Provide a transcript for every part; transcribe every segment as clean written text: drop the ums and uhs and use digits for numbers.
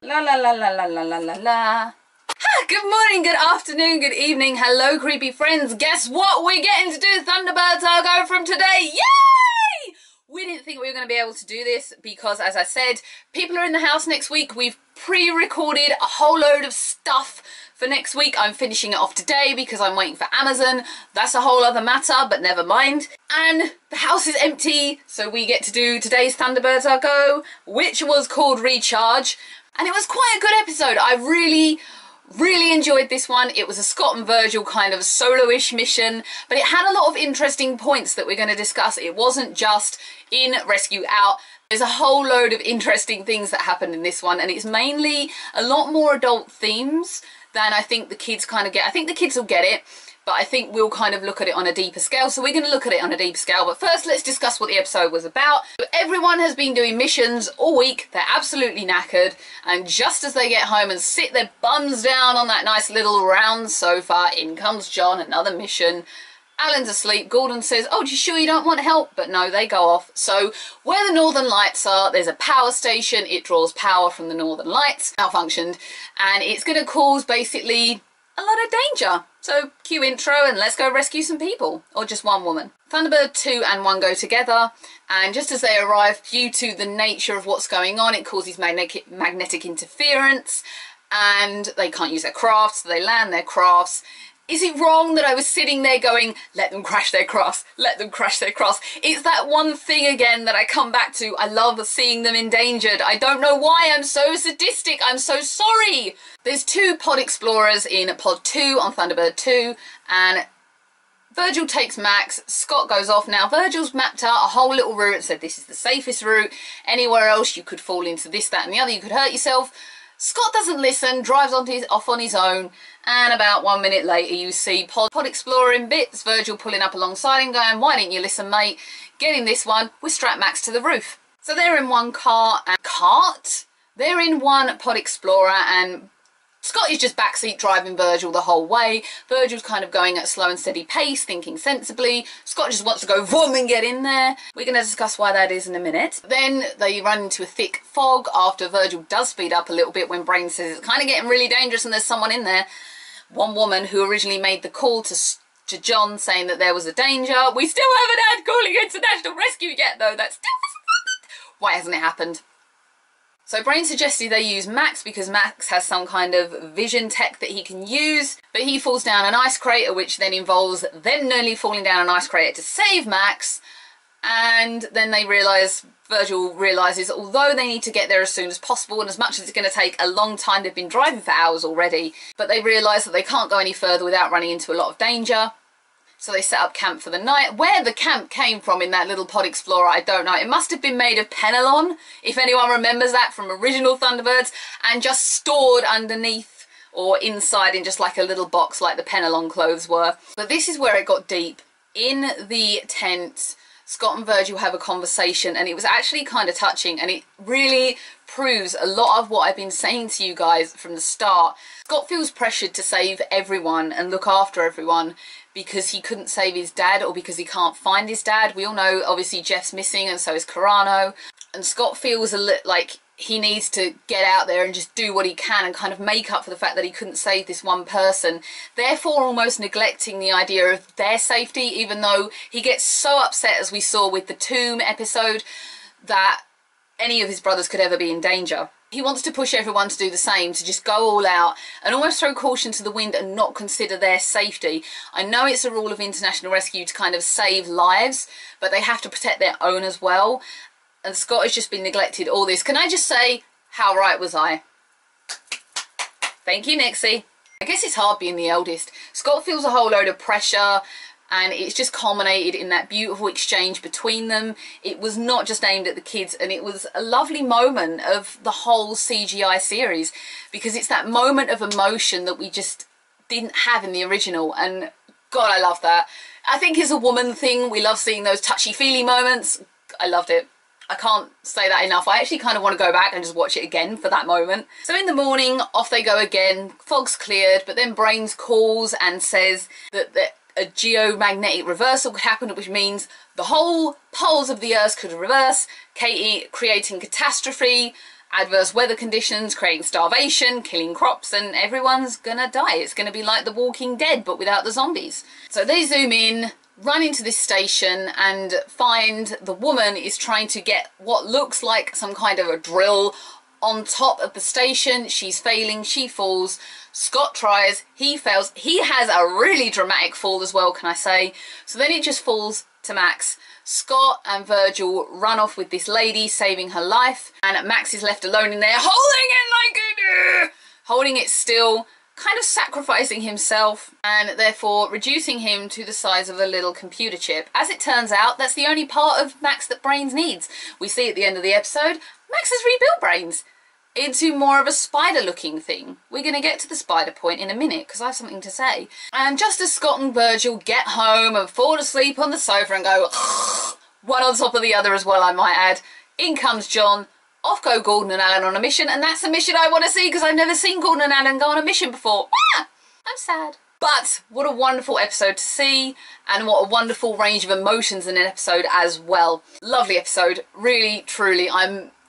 La la la la la la la la la. Good morning, good afternoon, good evening. Hello, creepy friends. Guess what? We're getting to do Thunderbirds Are Go from today. Yay! We didn't think we were going to be able to do this because, as I said, people are in the house next week. We've pre-recorded a whole load of stuff for next week. I'm finishing it off today because I'm waiting for Amazon. That's a whole other matter, but never mind. And the house is empty, so we get to do today's Thunderbirds Are Go, which was called Recharge. And it was quite a good episode. I really enjoyed this one. It was a Scott and Virgil kind of solo-ish mission, but it had a lot of interesting points that we're going to discuss. It wasn't just in, rescue, out. There's a whole load of interesting things that happened in this one, and it's mainly a lot more adult themes than I think the kids kind of get. I think the kids will get it, but I think we'll kind of look at it on a deeper scale. So we're going to look at it on a deeper scale. But first, let's discuss what the episode was about. Everyone has been doing missions all week. They're absolutely knackered. And just as they get home and sit their bums down on that nice little round sofa, in comes John, another mission. Alan's asleep. Gordon says, oh, you sure you don't want help? But no, they go off. So where the Northern Lights are, there's a power station. It draws power from the Northern Lights. Malfunctioned. And it's going to cause basically a lot of danger. So cue intro and let's go rescue some people, or just one woman. Thunderbird 2 and 1 go together, and just as they arrive, due to the nature of what's going on, it causes magnetic interference, and they can't use their crafts, so they land their crafts. Is it wrong that I was sitting there going, let them crash their crafts, let them crash their crafts? It's that one thing again that I come back to. I love seeing them endangered. I don't know why I'm so sadistic. I'm so sorry. There's 2 pod explorers in pod 2 on Thunderbird 2, and Virgil takes Max. Scott goes off. Now Virgil's mapped out a whole little route and said this is the safest route. Anywhere else you could fall into this, that and the other. You could hurt yourself. Scott doesn't listen, drives off on his own, and about 1 minute later you see Pod Explorer in bits, Virgil pulling up alongside him going, why didn't you listen, mate? Getting this one, we strap Max to the roof. So they're in one car and cart? They're in one Pod Explorer, and Scott is just backseat driving Virgil the whole way. Virgil's kind of going at a slow and steady pace, thinking sensibly. Scott just wants to go vroom and get in there. We're going to discuss why that is in a minute. Then they run into a thick fog after Virgil does speed up a little bit when Brain says it's kind of getting really dangerous and there's someone in there. One woman who originally made the call to John saying that there was a danger. We still haven't had calling international rescue yet though. That's still hasn't happened. Why hasn't it happened? So Brain suggested they use Max because Max has some kind of vision tech that he can use, but he falls down an ice crater, which then involves them nearly falling down an ice crater to save Max. And then they realise, Virgil realises, although they need to get there as soon as possible, and as much as it's going to take a long time, they've been driving for hours already, but they realise that they can't go any further without running into a lot of danger. So they set up camp for the night. Where the camp came from in that little Pod Explorer, I don't know. It must have been made of Penelon, if anyone remembers that from original Thunderbirds, and just stored underneath or inside in just like a little box like the Penelon clothes were. But this is where it got deep. In the tent, Scott and Virgil have a conversation, and it was actually kind of touching, and it really proves a lot of what I've been saying to you guys from the start. Scott feels pressured to save everyone and look after everyone because he couldn't save his dad, or because he can't find his dad. We all know obviously Jeff's missing, and so is Carano, and Scott feels a little like he needs to get out there and just do what he can and kind of make up for the fact that he couldn't save this one person, therefore almost neglecting the idea of their safety, even though he gets so upset, as we saw with the Tomb episode, that any of his brothers could ever be in danger. He wants to push everyone to do the same, to just go all out and almost throw caution to the wind and not consider their safety. I know it's a rule of international rescue to kind of save lives, but they have to protect their own as well. And Scott has just been neglected all this. Can I just say, how right was I? Thank you, Nixie. I guess it's hard being the eldest. Scott feels a whole load of pressure, and it's just culminated in that beautiful exchange between them. It was not just aimed at the kids, and it was a lovely moment of the whole CGI series, because it's that moment of emotion that we just didn't have in the original, and God, I love that. I think it's a woman thing. We love seeing those touchy-feely moments. I loved it. I can't say that enough. I actually kind of want to go back and just watch it again for that moment. So in the morning, off they go again. Fog's cleared, but then Brains calls and says that a geomagnetic reversal could happen, which means the whole poles of the Earth could reverse, creating catastrophe, adverse weather conditions, creating starvation, killing crops, and everyone's gonna die. It's gonna be like The Walking Dead, but without the zombies. So they zoom in, run into this station, and find the woman is trying to get what looks like some kind of a drill on top of the station. She's failing, she falls. Scott tries, he fails. He has a really dramatic fall as well, can I say. So then it just falls to Max. Scott and Virgil run off with this lady, saving her life, and Max is left alone in there, holding it still, kind of sacrificing himself, and therefore reducing him to the size of a little computer chip. As it turns out, that's the only part of Max that Brains needs. We see at the end of the episode, Max has rebuilt Brains into more of a spider-looking thing. We're going to get to the spider point in a minute, because I have something to say. And just as Scott and Virgil get home and fall asleep on the sofa and go, one on top of the other as well, I might add, in comes John. Off go Gordon and Alan on a mission, and that's a mission I want to see, because I've never seen Gordon and Alan go on a mission before. Ah! I'm sad. But what a wonderful episode to see, and what a wonderful range of emotions in an episode as well. Lovely episode, really, truly.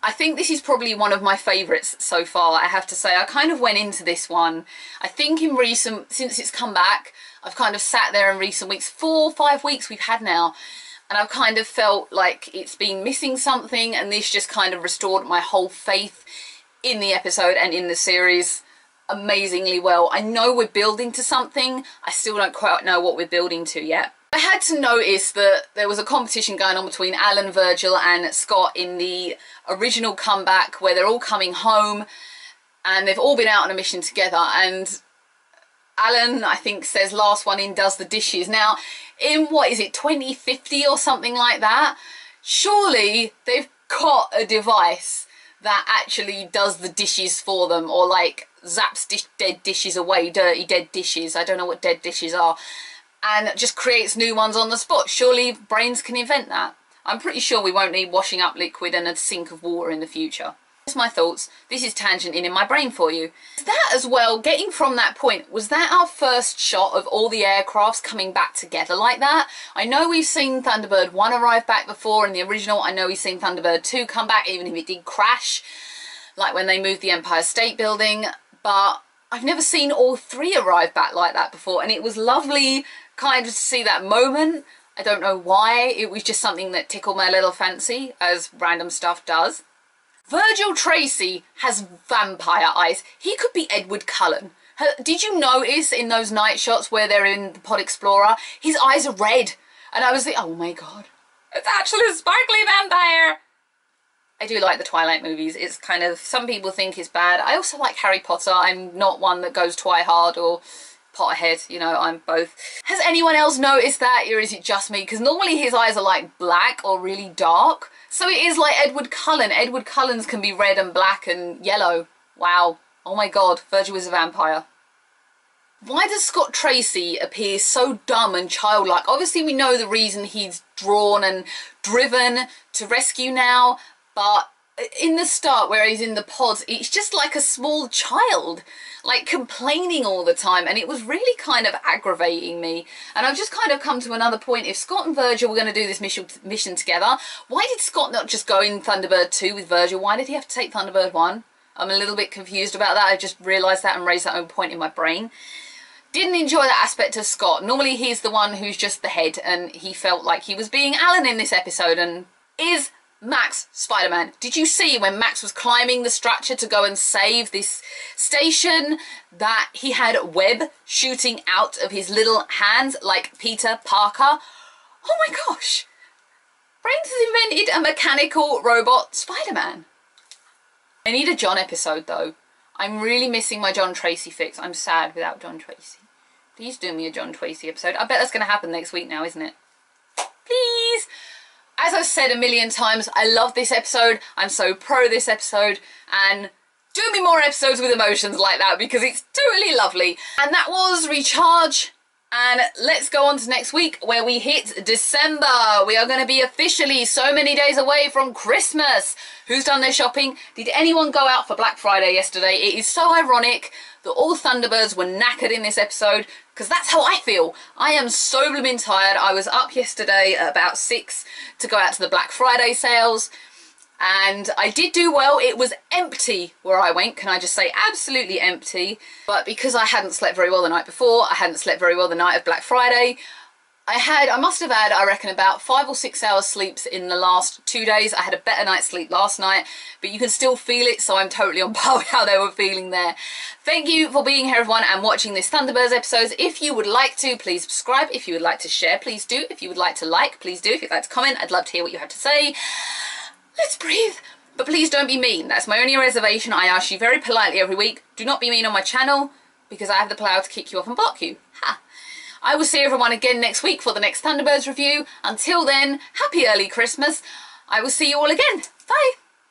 I think this is probably one of my favourites so far, I have to say. I kind of went into this one, I think since it's come back, I've kind of sat there in recent weeks, 4 or 5 weeks we've had now, and I've kind of felt like it's been missing something, and this just kind of restored my whole faith in the episode and in the series amazingly well. I know we're building to something, I still don't quite know what we're building to yet. I had to notice that there was a competition going on between Alan, Virgil and Scott in the original comeback, where they're all coming home and they've all been out on a mission together, and Alan, I think, says last one in does the dishes. Now, in what is it, 2050 or something like that, surely they've got a device that actually does the dishes for them, or like zaps dead dishes away, dirty dead dishes, I don't know what dead dishes are, and just creates new ones on the spot. Surely Brains can invent that. I'm pretty sure we won't need washing up liquid and a sink of water in the future. That's my thoughts. This is tangenting in my brain for you. That as well, getting from that point, was that our first shot of all the aircrafts coming back together like that? I know we've seen Thunderbird 1 arrive back before in the original. I know we've seen Thunderbird 2 come back, even if it did crash, like when they moved the Empire State Building, but I've never seen all 3 arrive back like that before, and it was lovely kind of to see that moment. I don't know why, it was just something that tickled my little fancy, as random stuff does. Virgil Tracy has vampire eyes. He could be Edward Cullen. Did you notice in those night shots where they're in the Pod Explorer, his eyes are red? And I was like, oh my god, it's actually a sparkly vampire. I do like the Twilight movies. It's kind of, some people think it's bad. I also like Harry Potter. I'm not one that goes Twihard or Potterhead, you know, I'm both. Has anyone else noticed that, or is it just me? Because normally his eyes are like black or really dark. So it is like Edward Cullen. Edward Cullen's can be red and black and yellow. Wow. Oh my god, Virgil is a vampire. Why does Scott Tracy appear so dumb and childlike? Obviously we know the reason he's drawn and driven to rescue now, but in the start where he's in the pods, it's just like a small child, like complaining all the time, and it was really kind of aggravating me. And I've just kind of come to another point. If Scott and Virgil were going to do this mission together, why did Scott not just go in Thunderbird 2 with Virgil? Why did he have to take Thunderbird 1? I'm a little bit confused about that. I just realised that and raised that own point in my brain. Didn't enjoy that aspect of Scott. Normally he's the one who's just the head, and he felt like he was being Alan in this episode. And is Max Spider-Man? Did you see when Max was climbing the structure to go and save this station that he had web shooting out of his little hands like Peter Parker? Oh my gosh! Brains has invented a mechanical robot Spider-Man. I need a John episode though. I'm really missing my John Tracy fix. I'm sad without John Tracy. Please do me a John Tracy episode. I bet that's going to happen next week now, isn't it? Please! As I've said a million times, I love this episode. I'm so pro this episode, and do me more episodes with emotions like that, because it's totally lovely. And that was Recharge. And let's go on to next week, where we hit December. We are going to be officially so many days away from Christmas. Who's done their shopping? Did anyone go out for Black Friday yesterday? It is so ironic that all Thunderbirds were knackered in this episode, because that's how I feel. I am so blooming tired. I was up yesterday at about 6 to go out to the Black Friday sales. And I did do well. It was empty where I went, can I just say, absolutely empty. But because I hadn't slept very well the night before, I hadn't slept very well the night of Black Friday, I must have had, I reckon, about 5 or 6 hours sleeps in the last 2 days. I had a better night's sleep last night, but you can still feel it, so I'm totally on par with how they were feeling there. Thank you for being here, everyone, and watching this Thunderbirds episode. If you would like to, please subscribe. If you would like to share, please do. If you would like to like, please do. If you'd like to comment, I'd love to hear what you have to say. Let's breathe. But please don't be mean. That's my only reservation. I ask you very politely every week, do not be mean on my channel, because I have the power to kick you off and bark you. Ha! I will see everyone again next week for the next Thunderbirds review. Until then, happy early Christmas. I will see you all again. Bye.